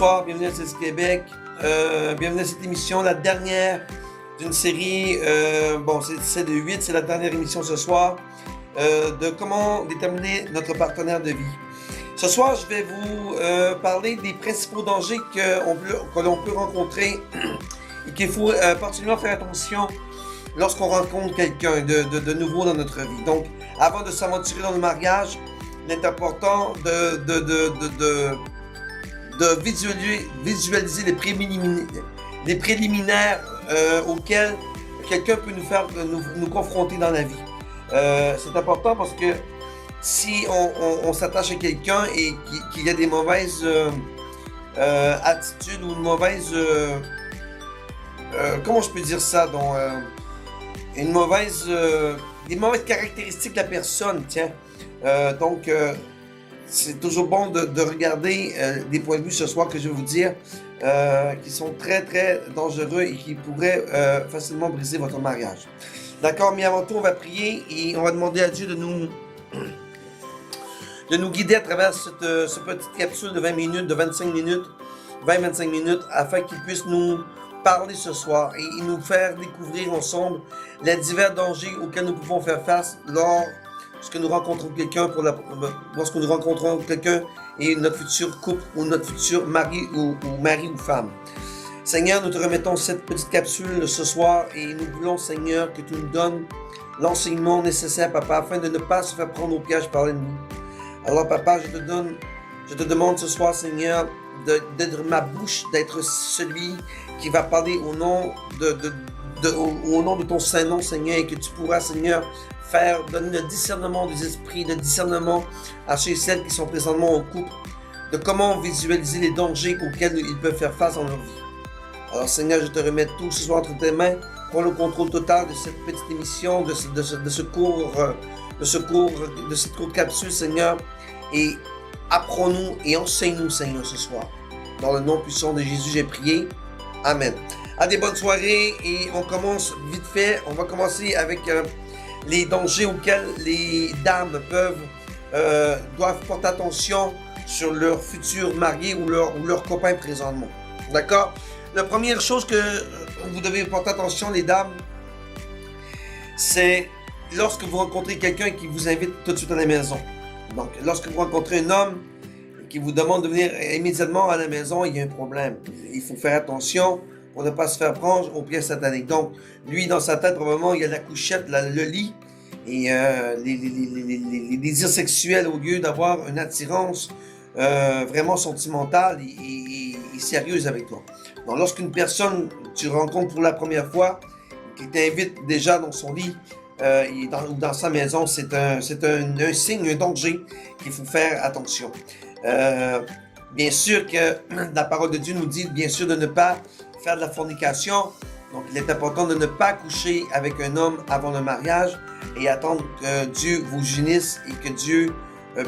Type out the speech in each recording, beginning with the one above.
Bonsoir, bienvenue à CIS Québec. Bienvenue à cette émission, la dernière d'une série. C'est de 8, c'est la dernière émission ce soir de comment déterminer notre partenaire de vie. Ce soir, je vais vous parler des principaux dangers que l'on peut rencontrer et qu'il faut particulièrement faire attention lorsqu'on rencontre quelqu'un de nouveau dans notre vie. Donc, avant de s'aventurer dans le mariage, il est important de visualiser les préliminaires auxquels quelqu'un peut nous confronter dans la vie. C'est important parce que si on s'attache à quelqu'un et qu'il y a des mauvaises attitudes ou une mauvaise... comment je peux dire ça? Donc, des mauvaises caractéristiques de la personne, tiens. C'est toujours bon de regarder des points de vue ce soir que je vais vous dire qui sont très très dangereux et qui pourraient facilement briser votre mariage. D'accord, mais avant tout, on va prier et on va demander à Dieu de nous guider à travers cette petite capsule de 20 minutes, de 25 minutes, 20-25 minutes, afin qu'il puisse nous parler ce soir et nous faire découvrir ensemble les divers dangers auxquels nous pouvons faire face lorsque nous rencontrons quelqu'un lorsque nous rencontrons quelqu'un et notre futur couple ou notre futur mari ou femme. Seigneur, nous te remettons cette petite capsule ce soir et nous voulons, Seigneur, que tu nous donnes l'enseignement nécessaire, Papa, afin de ne pas se faire prendre au piège par l'ennemi. Alors, Papa, je te demande ce soir, Seigneur, d'être ma bouche, d'être celui qui va parler au nom de ton Saint-Nom, Seigneur, et que tu pourras, Seigneur, donner le discernement des esprits, le discernement à ceux et celles qui sont présentement en couple, de comment visualiser les dangers auxquels ils peuvent faire face dans leur vie. Alors, Seigneur, je te remets tout ce soir entre tes mains. Prends le contrôle total de cette petite émission, de cette courte capsule, Seigneur, et apprends-nous et enseigne-nous, Seigneur, ce soir. Dans le nom puissant de Jésus, j'ai prié. Amen. À des bonnes soirées et on commence vite fait. On va commencer avec les dangers auxquels les dames doivent porter attention sur leur futur marié ou leur copain présentement. D'accord? La première chose que vous devez porter attention, les dames, c'est lorsque vous rencontrez quelqu'un qui vous invite tout de suite à la maison. Donc, lorsque vous rencontrez un homme qui vous demande de venir immédiatement à la maison, il y a un problème. Il faut faire attention pour ne pas se faire prendre au pied satanique. Donc, lui, dans sa tête, probablement, il y a la couchette, le lit, et les désirs sexuels, au lieu d'avoir une attirance vraiment sentimentale et sérieuse avec toi. Donc, lorsqu'une personne, tu rencontres pour la première fois, qui t'invite déjà dans son lit, ou dans sa maison, c'est un signe, un danger qu'il faut faire attention. Bien sûr que la parole de Dieu nous dit, bien sûr, de ne pas faire de la fornication. Donc, il est important de ne pas coucher avec un homme avant le mariage et attendre que Dieu vous unisse et que Dieu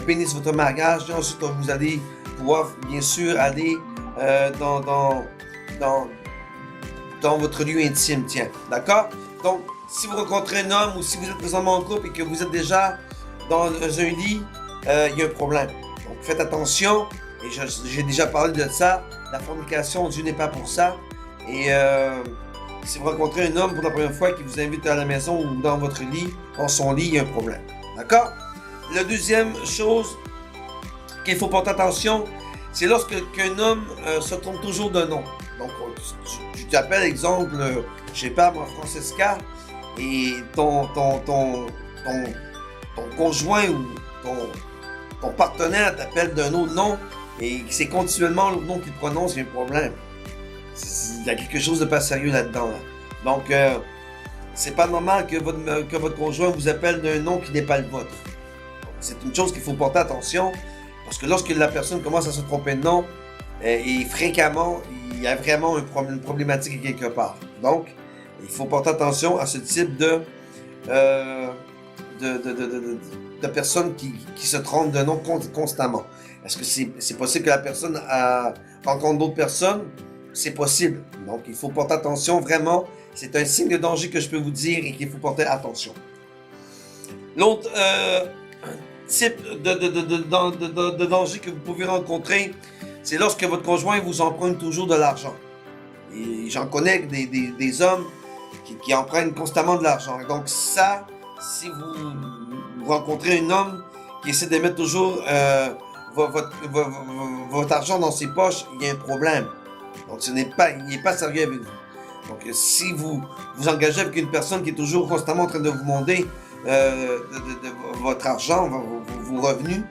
bénisse votre mariage. Et ensuite, vous allez pouvoir, bien sûr, aller dans votre lieu intime, tiens. D'accord? Donc, si vous rencontrez un homme ou si vous êtes présentement en couple et que vous êtes déjà dans un lit, il y a un problème. Donc, faites attention. Et j'ai déjà parlé de ça. La fornication, Dieu n'est pas pour ça. Et si vous rencontrez un homme pour la première fois qui vous invite à la maison ou dans votre lit, dans son lit, il y a un problème. D'accord? La deuxième chose qu'il faut porter attention, c'est lorsque qu'un homme se trompe toujours de nom. Donc, tu t'appelles, exemple, je sais pas, moi, Francesca, et ton conjoint ou ton partenaire t'appelle d'un autre nom et c'est continuellement l'autre nom qu'il prononce, il y a un problème. Il y a quelque chose de pas sérieux là-dedans. Là. Donc, c'est pas normal que votre conjoint vous appelle d'un nom qui n'est pas le vôtre. C'est une chose qu'il faut porter attention parce que lorsque la personne commence à se tromper de nom, et fréquemment, il y a vraiment une problématique quelque part. Donc, il faut porter attention à ce type de personnes qui se trompent de nom constamment. Est-ce que c'est possible que la personne rencontre d'autres personnes? C'est possible. Donc, il faut porter attention vraiment. C'est un signe de danger que je peux vous dire et qu'il faut porter attention. L'autre type de danger que vous pouvez rencontrer, c'est lorsque votre conjoint vous emprunte toujours de l'argent. Et j'en connais des hommes qui empruntent constamment de l'argent. Et donc ça, si vous rencontrez un homme qui essaie de mettre toujours votre argent dans ses poches, il y a un problème. Donc il n'est pas sérieux avec vous. Donc si vous vous engagez avec une personne qui est toujours constamment en train de vous demander votre argent, vos revenus,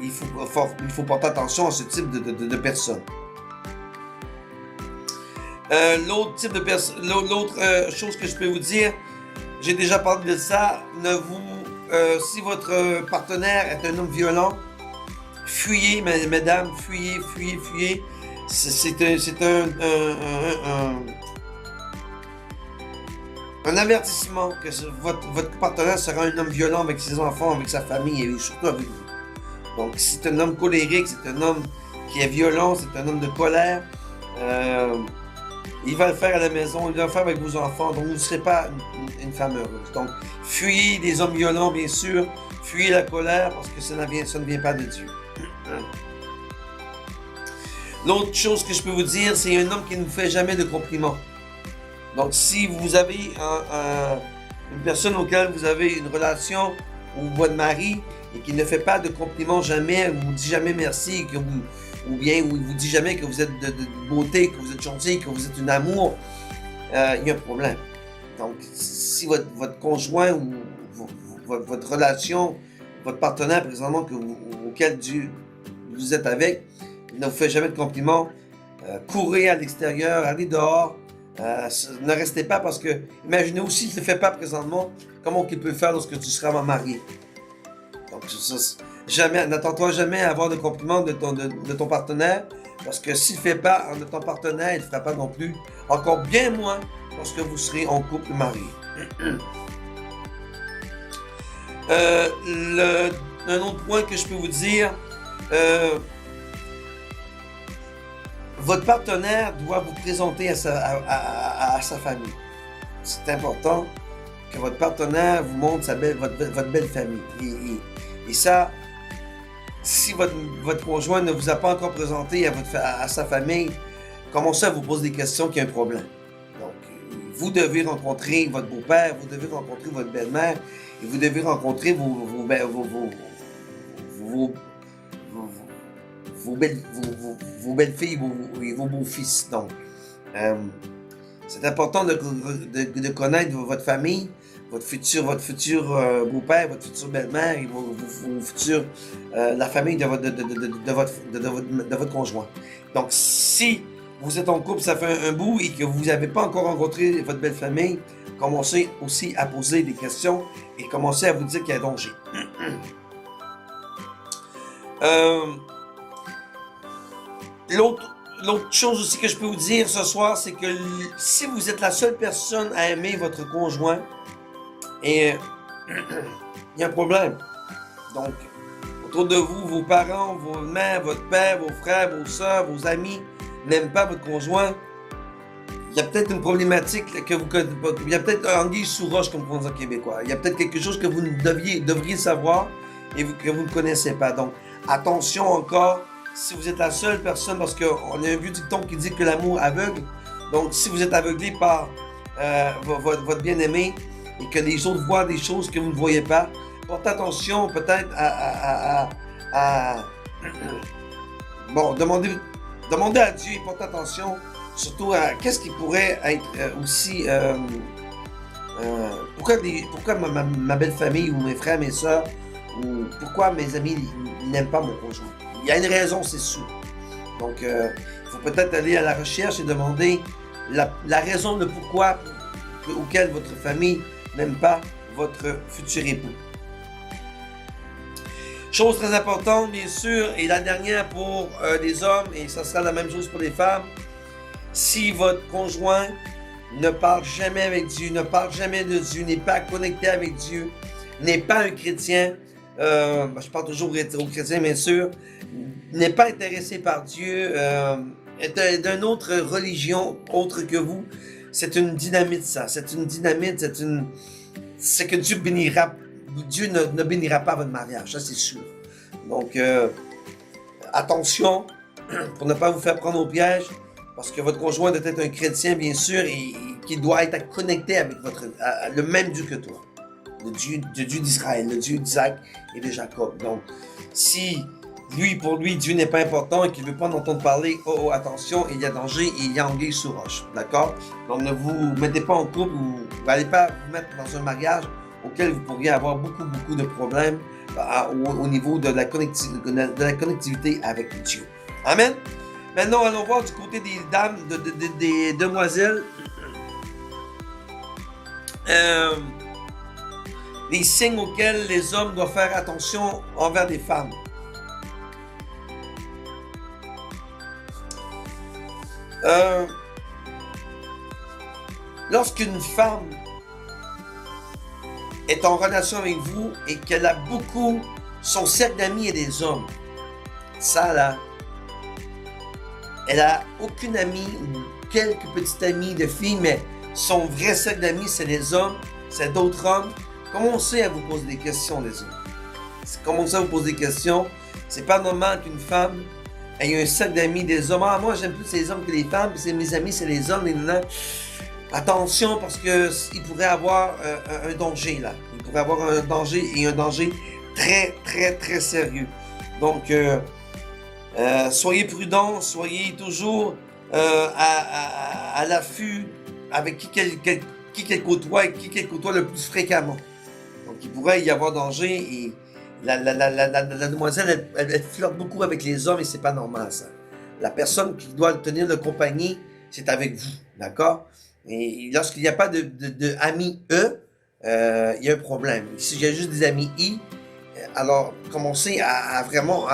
il faut porter attention à ce type de personnes. L'autre chose que je peux vous dire, j'ai déjà parlé de ça, si votre partenaire est un homme violent, fuyez, mesdames, fuyez. C'est un avertissement que votre partenaire sera un homme violent avec ses enfants, avec sa famille et surtout avec vous. Donc, c'est un homme colérique, c'est un homme qui est violent, c'est un homme de colère. Il va le faire à la maison, il va le faire avec vos enfants, donc vous ne serez pas une femme heureuse. Donc, fuyez des hommes violents, bien sûr, fuyez la colère, parce que ça ne vient pas de Dieu. L'autre chose que je peux vous dire, c'est un homme qui ne vous fait jamais de compliments. Donc, si vous avez une personne auquel vous avez une relation, ou votre mari, et qui ne fait pas de compliments jamais, vous dit jamais merci, ou bien il vous dit jamais que vous êtes de beauté, que vous êtes gentil, que vous êtes un amour, il y a un problème. Donc, si votre conjoint ou votre relation, votre partenaire présentement auquel vous êtes avec, ne vous fait jamais de compliments, courez à l'extérieur, allez dehors, ne restez pas parce que, imaginez-vous s'il ne le fait pas présentement, comment il peut le faire lorsque tu seras marié. Donc, n'attends-toi jamais à avoir de compliments de ton partenaire, parce que s'il ne fait pas de ton partenaire, il ne le fera pas non plus, encore bien moins lorsque vous serez en couple marié. Un autre point que je peux vous dire, votre partenaire doit vous présenter à sa famille. C'est important que votre partenaire vous montre votre belle famille. Et ça, si votre conjoint ne vous a pas encore présenté à sa famille, commencez à vous poser des questions qu'il y a un problème. Donc, vous devez rencontrer votre beau-père, vous devez rencontrer votre belle-mère, et vous devez rencontrer vos belles-filles et vos beaux-fils. Donc, c'est important de connaître votre famille, votre futur beau-père, votre future belle-mère et vos futurs, la famille de votre conjoint. Donc, si vous êtes en couple, ça fait un bout et que vous n'avez pas encore rencontré votre belle famille, commencez aussi à poser des questions et commencez à vous dire qu'il y a danger. L'autre chose aussi que je peux vous dire ce soir, c'est que si vous êtes la seule personne à aimer votre conjoint, et il y a un problème. Donc, autour de vous, vos parents, vos mères, votre père, vos frères, vos soeurs, vos amis n'aiment pas votre conjoint, il y a peut-être une problématique il y a peut-être un anguille sous roche, comme on dit en québécois. Il y a peut-être quelque chose que vous devriez savoir et que vous ne connaissez pas. Donc, attention encore, si vous êtes la seule personne, parce qu'on a un vieux dicton qui dit que l'amour aveugle. Donc, si vous êtes aveuglé par votre bien-aimé et que les autres voient des choses que vous ne voyez pas, portez attention peut-être bon, demandez à Dieu et portez attention surtout à qu'est-ce qui pourrait être aussi... pourquoi ma belle famille ou mes frères, mes soeurs, ou pourquoi mes amis n'aiment pas mon conjoint? Il y a une raison, c'est sûr. Donc, il faut peut-être aller à la recherche et demander la raison de pourquoi auquel votre famille n'aime pas votre futur époux. Chose très importante, bien sûr, et la dernière pour les hommes, et ça sera la même chose pour les femmes, si votre conjoint ne parle jamais avec Dieu, ne parle jamais de Dieu, n'est pas connecté avec Dieu, n'est pas un chrétien, je parle toujours aux chrétiens, bien sûr, n'est pas intéressé par Dieu, est d'une autre religion autre que vous, c'est une dynamite, ça. C'est une dynamite, c'est que Dieu ne bénira pas votre mariage, ça c'est sûr. Donc, attention, pour ne pas vous faire prendre au piège, parce que votre conjoint doit être un chrétien, bien sûr, et qui doit être connecté avec le même Dieu que toi. Le Dieu d'Israël, le Dieu d'Isaac et de Jacob. Donc, si pour lui, Dieu n'est pas important et qu'il ne veut pas en entendre parler, oh, attention, il y a danger et il y a anguille sous roche. D'accord? Donc, ne vous mettez pas en couple ou n'allez pas vous mettre dans un mariage auquel vous pourriez avoir beaucoup de problèmes au niveau de la connectivité avec Dieu. Amen? Maintenant, allons voir du côté des dames, des demoiselles. Les signes auxquels les hommes doivent faire attention envers des femmes. Lorsqu'une femme est en relation avec vous et qu'elle a son cercle d'amis et des hommes, ça là, elle a aucune amie ou quelques petites amies de filles, mais son vrai cercle d'amis, c'est les hommes, c'est d'autres hommes. Commencez à vous poser des questions, les hommes. Commencez à vous poser des questions. C'est pas normal qu'une femme ait un cercle d'amis des hommes. Ah, moi, j'aime plus les hommes que les femmes, puis mes amis, c'est les hommes, les nanas. Attention, parce qu'il pourrait avoir un danger, là. Il pourrait avoir un danger, et un danger très sérieux. Donc, soyez prudents, soyez toujours à l'affût avec qui qu'elle côtoie et qui qu'elle côtoie le plus fréquemment. Donc, il pourrait y avoir danger et la demoiselle, elle flirte beaucoup avec les hommes et c'est pas normal, ça. La personne qui doit tenir de compagnie, c'est avec vous, d'accord? Et lorsqu'il n'y a pas de amis E, il y a un problème. S'il y a juste des amis I, alors commencez à vraiment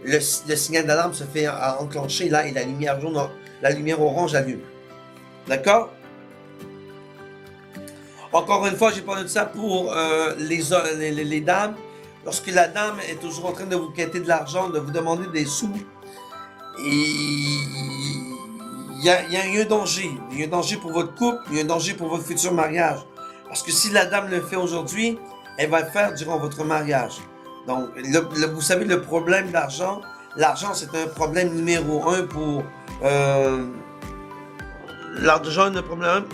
le signal d'alarme se fait enclencher là et la lumière jaune, la lumière orange allume. D'accord? Encore une fois, j'ai parlé de ça pour les dames. Lorsque la dame est toujours en train de vous quêter de l'argent, de vous demander des sous, il y a un danger. Il y a un danger pour votre couple, il y a un danger pour votre futur mariage. Parce que si la dame le fait aujourd'hui, elle va le faire durant votre mariage. Donc, vous savez, le problème d'argent, l'argent, c'est un problème numéro 1 pour... l'argent est un problème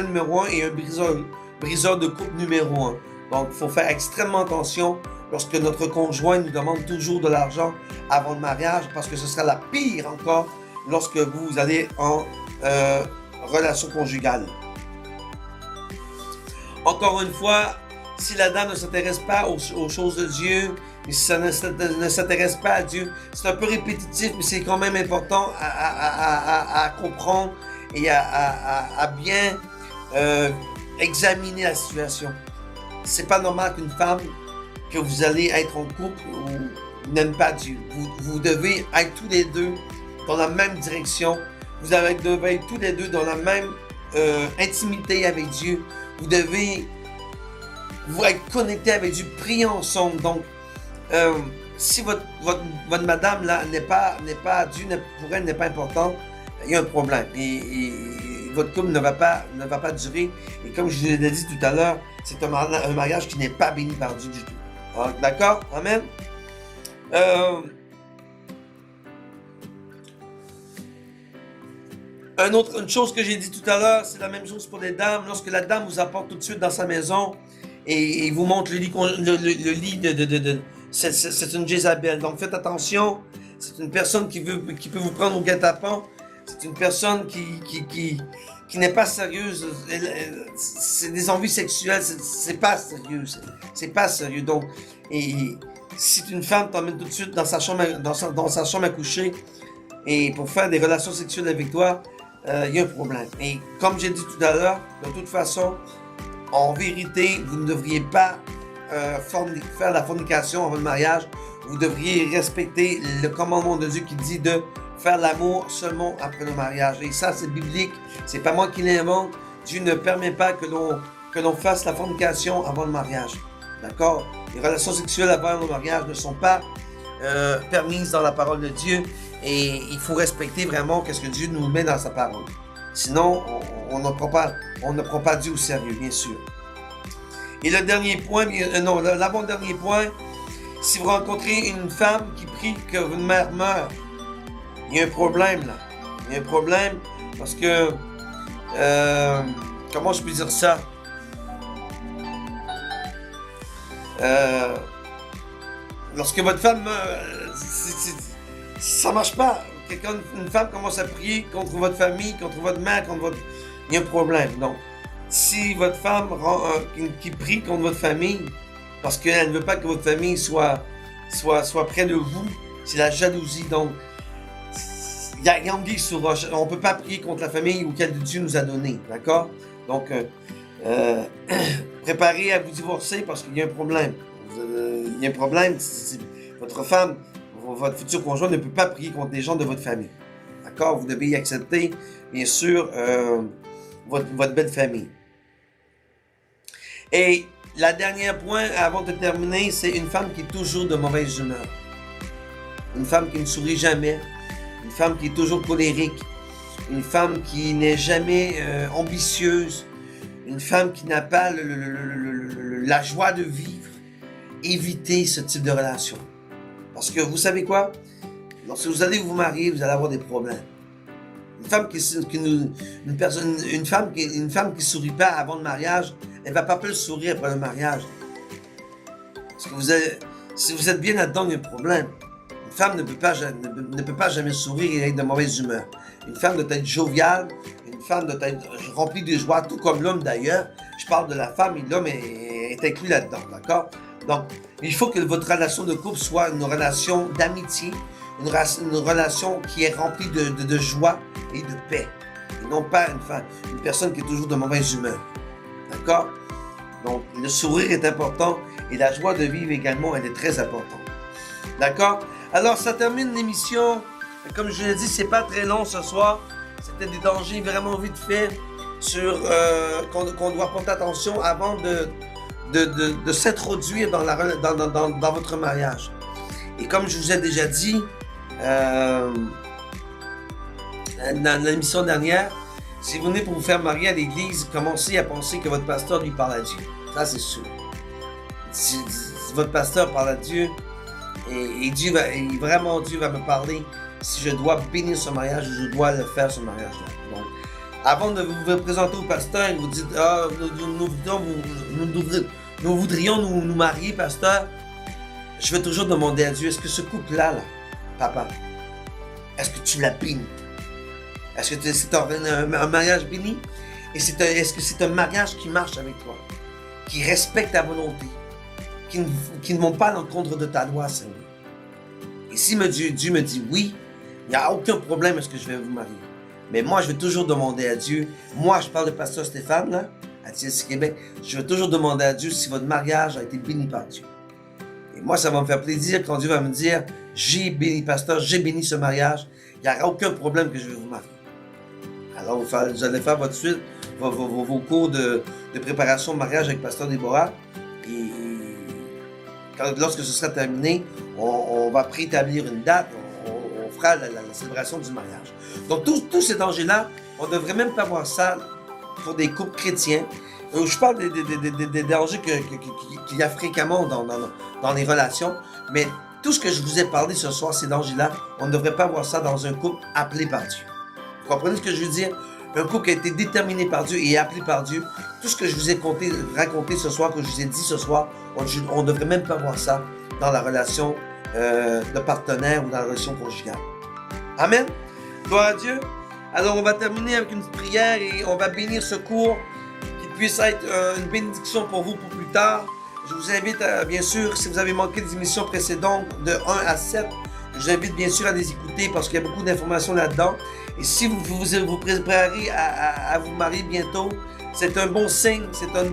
numéro 1 et un briseur de couple numéro 1. Donc, il faut faire extrêmement attention lorsque notre conjoint nous demande toujours de l'argent avant le mariage, parce que ce sera la pire encore lorsque vous allez en relation conjugale. Encore une fois, si la dame ne s'intéresse pas aux choses de Dieu, si ça ne s'intéresse pas à Dieu, c'est un peu répétitif, mais c'est quand même important à comprendre et à bien examiner la situation. C'est pas normal qu'une femme, que vous allez être en couple ou n'aime pas Dieu. Vous devez être tous les deux dans la même direction. Vous devez être tous les deux dans la même intimité avec Dieu. Vous devez être connectés avec Dieu, prier ensemble. Donc, si votre madame là n'est pas Dieu pour elle n'est pas important, il y a un problème et votre couple ne va pas durer. Et comme je vous l'ai dit tout à l'heure, c'est un mariage qui n'est pas béni par Dieu du tout. D'accord? Amen? Une chose que j'ai dit tout à l'heure, c'est la même chose pour les dames. Lorsque la dame vous apporte tout de suite dans sa maison et vous montre le lit c'est une Jézabel. Donc faites attention. C'est une personne qui peut vous prendre au guet-apens. C'est une personne qui n'est pas sérieuse. C'est des envies sexuelles. C'est pas sérieux. C'est pas sérieux. Donc, et si une femme t'emmène tout de suite dans sa chambre à coucher et pour faire des relations sexuelles avec toi, il y a un problème. Et comme j'ai dit tout à l'heure, de toute façon, en vérité, vous ne devriez pas faire la fornication avant le mariage. Vous devriez respecter le commandement de Dieu qui dit de faire l'amour seulement après le mariage. Et ça, c'est biblique. C'est pas moi qui l'invente. Dieu ne permet pas que l'on fasse la fornication avant le mariage. D'accord? Les relations sexuelles avant le mariage ne sont pas permises dans la parole de Dieu. Et il faut respecter vraiment ce que Dieu nous met dans sa parole. Sinon, on ne prend pas Dieu au sérieux, bien sûr. Et le dernier point, l'avant-dernier point, Si vous rencontrez une femme qui prie que votre mère meure, il y a un problème là. Il y a un problème parce que, comment je peux dire ça? Lorsque votre femme meurt, ça marche pas. Une femme commence à prier contre votre famille, contre votre mère, contre votre... Il y a un problème. Donc, si votre femme qui prie contre votre famille, parce qu'elle ne veut pas que votre famille soit près de vous, c'est la jalousie. Donc, il y a anguille sur roche. On ne peut pas prier contre la famille auquel Dieu nous a donné. D'accord? Donc, préparez à vous divorcer parce qu'il y a un problème. Il y a un problème. Votre femme, votre futur conjoint ne peut pas prier contre les gens de votre famille. D'accord? Vous devez y accepter, bien sûr, votre belle famille. Et la dernière point, avant de terminer, c'est une femme qui est toujours de mauvaise humeur. Une femme qui ne sourit jamais. Une femme qui est toujours colérique. Une femme qui n'est jamais ambitieuse. Une femme qui n'a pas la joie de vivre. Évitez ce type de relation. Parce que vous savez quoi? Lorsque vous allez vous marier, vous allez avoir des problèmes. Une femme qui sourit pas avant le mariage, elle va pas plus sourire après le mariage. Parce que si vous êtes bien là-dedans, il y a un problème. Une femme ne peut pas jamais sourire et être de mauvaise humeur. Une femme doit être joviale, une femme doit être remplie de joie, tout comme l'homme d'ailleurs. Je parle de la femme et l'homme est inclus là-dedans, d'accord? Donc, il faut que votre relation de couple soit une relation d'amitié, une relation qui est remplie de joie et de paix. Et non pas une personne qui est toujours de mauvaise humeur. D'accord? Donc, le sourire est important et la joie de vivre également, elle est très importante. D'accord? Alors, ça termine l'émission. Comme je l'ai dit, c'est pas très long ce soir. C'était des dangers vraiment vite fait sur qu'on doit porter attention avant de s'introduire dans votre mariage. Et comme je vous ai déjà dit dans l'émission dernière, si vous venez pour vous faire marier à l'église, commencez à penser que votre pasteur lui parle à Dieu. Ça, c'est sûr. Si votre pasteur parle à Dieu, et Dieu va me parler si je dois bénir ce mariage ou je dois le faire ce mariage-là. Donc, avant de vous présenter au pasteur et vous dites nous voudrions nous marier, pasteur, je vais toujours demander à Dieu, est-ce que ce couple-là, papa, est-ce que tu l'as béni? Est-ce que c'est un mariage béni? Et est-ce que c'est un mariage qui marche avec toi? Qui respecte ta volonté? Qui ne monte pas à l'encontre de ta loi, Seigneur? Et si Dieu me dit oui, il n'y a aucun problème à ce que je vais vous marier. Mais moi, je vais toujours demander à Dieu. Moi, je parle de pasteur Stéphane, là, à TSC Québec. Je vais toujours demander à Dieu si votre mariage a été béni par Dieu. Et moi, ça va me faire plaisir quand Dieu va me dire, j'ai béni pasteur, j'ai béni ce mariage. Il n'y aura aucun problème que je vais vous marier. Alors, vous allez faire votre suite, vos cours de préparation au mariage avec pasteur Déborah. Et lorsque ce sera terminé, on va préétablir une date. On fera la célébration du mariage. Donc, tous ces dangers-là, on ne devrait même pas voir ça pour des couples chrétiens. Je parle des dangers qu'il y a fréquemment dans les relations, mais tout ce que je vous ai parlé ce soir, ces dangers-là, on ne devrait pas voir ça dans un couple appelé par Dieu. Vous comprenez ce que je veux dire? Un couple qui a été déterminé par Dieu et appelé par Dieu, tout ce que je vous ai raconté ce soir, que je vous ai dit ce soir, on ne devrait même pas voir ça dans la relation de partenaire ou dans la relation conjugale. Amen. Gloire à Dieu. Alors on va terminer avec une prière et on va bénir ce cours, qu'il puisse être une bénédiction pour vous pour plus tard. Je vous invite bien sûr, si vous avez manqué des émissions précédentes de 1 à 7, je vous invite bien sûr à les écouter parce qu'il y a beaucoup d'informations là-dedans. Et si vous préparez à vous marier bientôt, c'est un bon signe, c'est des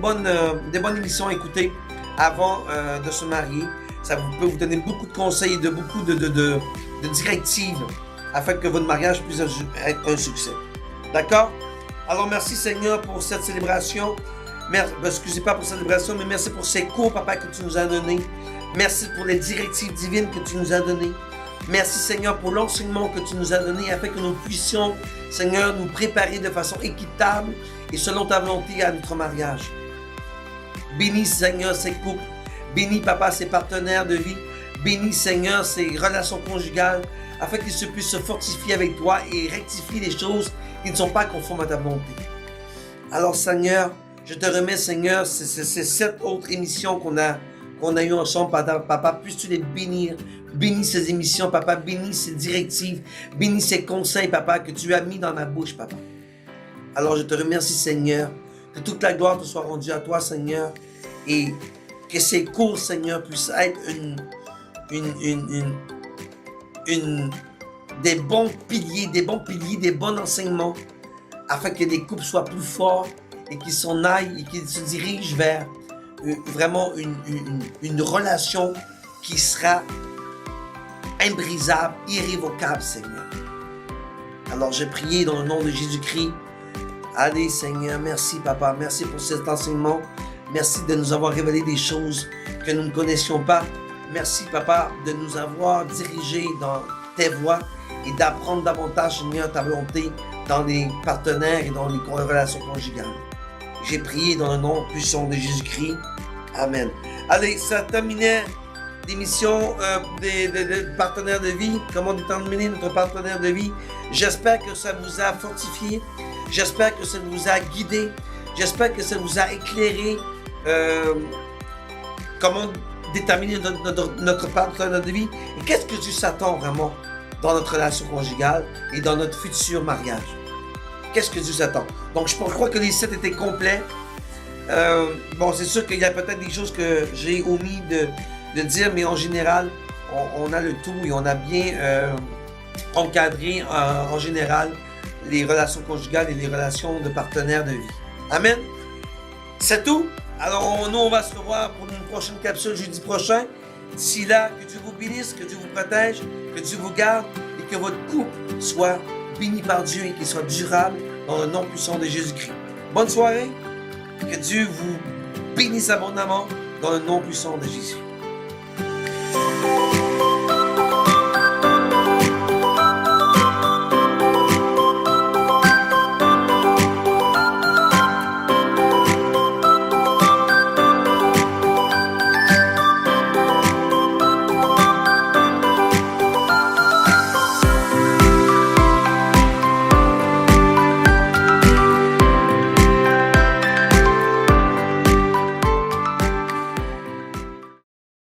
bonnes émissions à écouter avant de se marier. Ça peut vous donner beaucoup de conseils et beaucoup de directives afin que votre mariage puisse être un succès. D'accord? Alors merci Seigneur pour cette célébration. Excusez pas pour cette célébration, mais merci pour ces cours, Papa, que tu nous as donnés. Merci pour les directives divines que tu nous as données. Merci Seigneur pour l'enseignement que tu nous as donné afin que nous puissions, Seigneur, nous préparer de façon équitable et selon ta volonté à notre mariage. Bénis Seigneur ces couples. Bénis Papa ces partenaires de vie. Bénis, Seigneur, ces relations conjugales, afin qu'ils puissent se fortifier avec toi et rectifier les choses qui ne sont pas conformes à ta volonté. Alors, Seigneur, je te remets, Seigneur, ces 7 autres émissions qu'on a eues ensemble, Papa, puisses-tu les bénir. Bénis ces émissions, Papa, bénis ces directives, bénis ces conseils, Papa, que tu as mis dans ma bouche, Papa. Alors, je te remercie, Seigneur, que toute la gloire te soit rendue à toi, Seigneur, et que ces cours, Seigneur, puissent être des bons piliers, des bons enseignements, afin que les couples soient plus forts et qu'ils s'en aillent et qu'ils se dirigent vers vraiment une relation qui sera imbrisable, irrévocable, Seigneur. Alors, j'ai prié dans le nom de Jésus-Christ. Allez, Seigneur, merci, Papa. Merci pour cet enseignement. Merci de nous avoir révélé des choses que nous ne connaissions pas. Merci, Papa, de nous avoir dirigés dans tes voies et d'apprendre davantage, Seigneur, ta volonté dans les partenaires et dans les relations conjugales. J'ai prié dans le nom puissant de Jésus-Christ. Amen. Allez, ça terminait l'émission des partenaires de vie. Comment déterminer notre partenaire de vie. J'espère que ça vous a fortifié. J'espère que ça vous a guidé. J'espère que ça vous a éclairé. Comment déterminer notre partenaire de vie. Et qu'est-ce que Dieu s'attend vraiment dans notre relation conjugale et dans notre futur mariage. Qu'est-ce que Dieu s'attend? Donc, je crois que les 7 étaient complets. Bon, c'est sûr qu'il y a peut-être des choses que j'ai omis de dire, mais en général, on a le tout et on a bien encadré en général les relations conjugales et les relations de partenaires de vie. Amen. C'est tout. Alors, nous, on va se revoir pour une prochaine capsule jeudi prochain. D'ici là, que Dieu vous bénisse, que Dieu vous protège, que Dieu vous garde et que votre couple soit béni par Dieu et qu'il soit durable dans le nom puissant de Jésus-Christ. Bonne soirée. Que Dieu vous bénisse abondamment dans le nom puissant de Jésus.